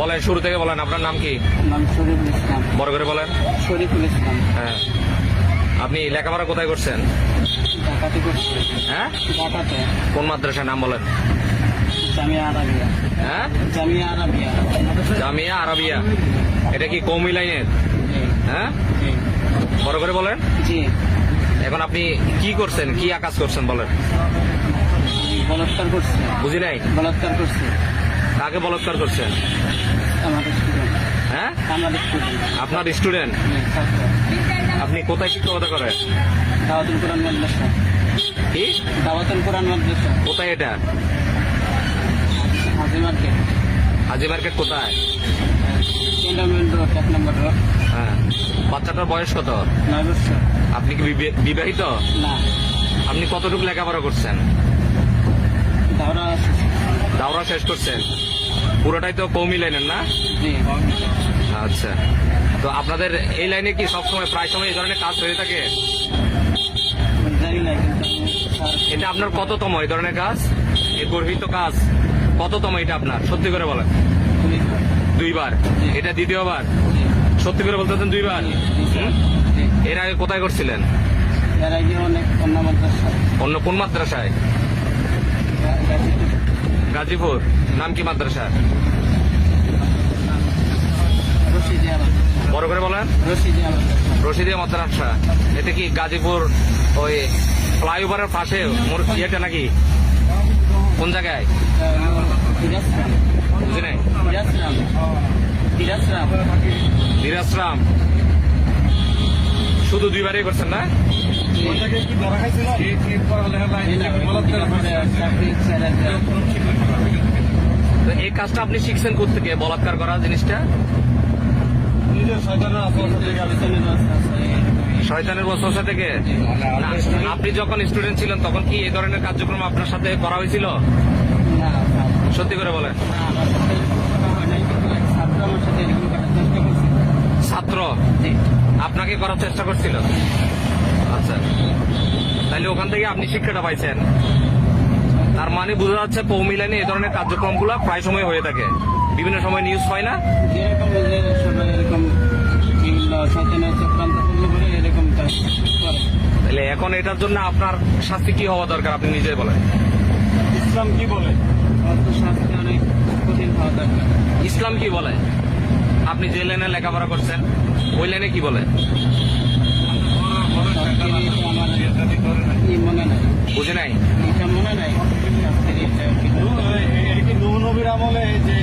বলেন, শুরু থেকে বলেন, আপনার নাম কি? নাম শরীফুল ইসলাম। বড় করে বলেন। শরীফুল ইসলাম। হ্যাঁ, আপনি লেখাপড়া কোথায় করছেন? ঢাকাতে করছি। হ্যাঁ, ঢাকাতে। কোন মাদ্রাসার নাম বলেন? জামিয়া আরাবিয়া। হ্যাঁ, জামিয়া আরাবিয়া। জামিয়া আরাবিয়া। এটা কি কওমি লাইনের? জি, হ্যাঁ, জি। বড় করে বলেন। জি, এখন আপনি কি করছেন, কি আকাজ করছেন বলেন? বলাৎকার করছে। বুঝি নাই। বলাৎকার করছে কাকে বলাৎকার করছেন? আমাদের স্টুডেন্ট। হ্যাঁ, আমাদের স্টুডেন্ট। আপনার স্টুডেন্ট। আপনি কোথায় শিক্ষকতা করেন? দাওয়াতুল কোরআন মাদ্রাসা। কি দাওয়াতুল কোরআন মাদ্রাসা। কোথায় এটা? হাজি মার্কেট। হাজি মার্কেট কোথায়? ক্যান্টনমেন্ট রোড, 1 নম্বর রোড। হ্যাঁ, বাচ্চাটার বয়স কত? 9 বছর। আপনি কি বিবাহিত? না, আপনি কতটুকু লেখাপড়া করছেন? দাওরা। দাওরা শেষ করছেন? পুরোটাই তো কওমি লাইনের না? জি। আচ্ছা, তো আপনাদের এই লাইনে কি সবসময় প্রায় সময় এই ধরনের কাজ হয়ে থাকে? জানি না কিন্তু স্যার এটা আপনার কততম এই ধরনের কাজ, এই গর্হিত কাজ কততম এটা আপনার? সত্যি করে বলেন। পুলিশ। 2 বার। এটা দ্বিতীয়বার? জি, সত্যি করে বলতেছেন 2 বার? জি, স্যার। জি। এর আগে কোথায় করছিলেন? এর আগে অনেক অন্য মাদ্রাসা। অন্য কোন মাদ্রাসায়? গাজীপুর। গাজীপুর। নাম কি মাদ্রাসা? রশিদিয়া মাদ্রাসা। বড় করে বলেন। রশিদিয়া মাদ্রাসা। রশিদিয়া মাদ্রাসা। এটা কি গাজীপুর ওই ফ্লাইওভারের পাশে ইয়েটা নাকি? কোন জায়গায়? দিরাসরাম। বুঝি নাই। দিরাসরাম। দিরাসরাম। দিরাসরাম। শুধু 2 বারই করছেন না? তো এই কাজটা আপনি শিখছেন কোত্থেকে, বলাৎকার করা জিনিসটা? শয়তানের ওয়াসওয়াসা থেকে? না, আপনি যখন স্টুডেন্ট ছিলেন তখন কি এই ধরনের কার্যক্রম আপনার সাথে করা হয়েছিল? সত্যি করে বলেন। ছাত্র আপনাকে করার চেষ্টা করছিল? আচ্ছা, তাহলে ওখান থেকে আপনি শিক্ষাটা পাইছেন। তার মানে বোঝা যাচ্ছে কওমি লাইনে এই ধরনের কার্যক্রমগুলো প্রায় সময় হয়ে থাকে, বিভিন্ন সময় নিউজ হয় না? তাহলে এখন এটার জন্য আপনার শাস্তি কি হওয়া দরকার আপনি নিজে বলেন? ইসলাম কি বলে? শাস্তি অনেক কঠিন হওয়া দরকার। ইসলাম কি বলে? আপনি যে লাইনে লেখাপড়া করছেন ওই লাইনে কি বলে? মনে নাই। বুঝে নাই। এটা মনে নাই। নবীর আমলে যে